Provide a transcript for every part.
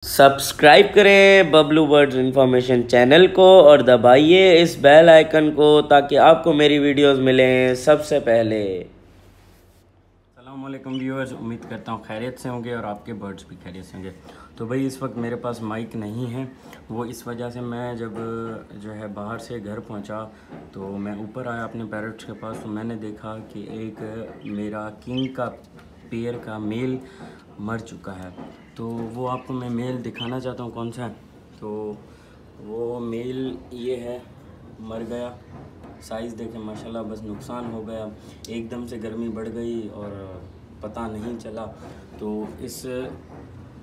Subscribe करें Bablu birds information channel को और दबाइए इस बेल आइकन को ताकि आपको मेरी वीडियोस मिलें सबसे पहले। अस्सलाम वालेकुम व्यूअर्स, उम्मीद करता हूँ खैरियत से होंगे और आपके बर्ड्स भी खैरियत से होंगे। तो भाई इस वक्त मेरे पास माइक नहीं है, वो इस वजह से मैं जब जो है बाहर से घर पहुँचा तो मैं ऊपर आया अपने पैरट्स के पास, तो मैंने देखा कि एक मेरा किंग का पेयर का मेल मर चुका है। तो वो आपको मैं मेल दिखाना चाहता हूँ कौन सा है। तो वो मेल ये है, मर गया। साइज़ देखें माशाल्लाह, बस नुकसान हो गया, एकदम से गर्मी बढ़ गई और पता नहीं चला। तो इस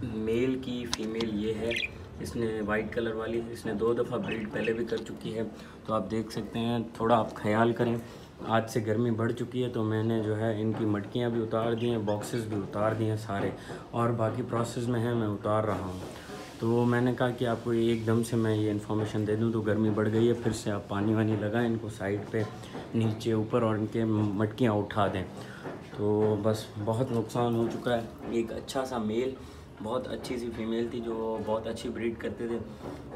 मेल की फ़ीमेल ये है, इसने वाइट कलर वाली, इसने 2 दफ़ा ब्रीड पहले भी कर चुकी है। तो आप देख सकते हैं, थोड़ा आप ख्याल करें। आज से गर्मी बढ़ चुकी है तो मैंने जो है इनकी मटकियाँ भी उतार दी हैं, बॉक्सेस भी उतार दिए हैं सारे, और बाकी प्रोसेस में है, मैं उतार रहा हूँ। तो मैंने कहा कि आपको एकदम से मैं ये इन्फॉर्मेशन दे दूं। तो गर्मी बढ़ गई है, फिर से आप पानी वानी लगाएं इनको साइड पे, नीचे ऊपर, और इनके मटकियाँ उठा दें। तो बस बहुत नुकसान हो चुका है। एक अच्छा सा मेल, बहुत अच्छी सी फीमेल थी जो बहुत अच्छी ब्रीड करते थे,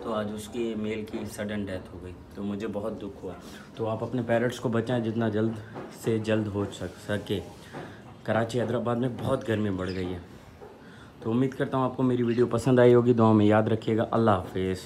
तो आज उसकी मेल की सडन डेथ हो गई। तो मुझे बहुत दुख हुआ। तो आप अपने पैरट्स को बचाएं जितना जल्द से जल्द हो सके। कराची हैदराबाद में बहुत गर्मी बढ़ गई है। तो उम्मीद करता हूँ आपको मेरी वीडियो पसंद आई होगी। दुआ में याद रखिएगा। अल्लाह हाफिज़।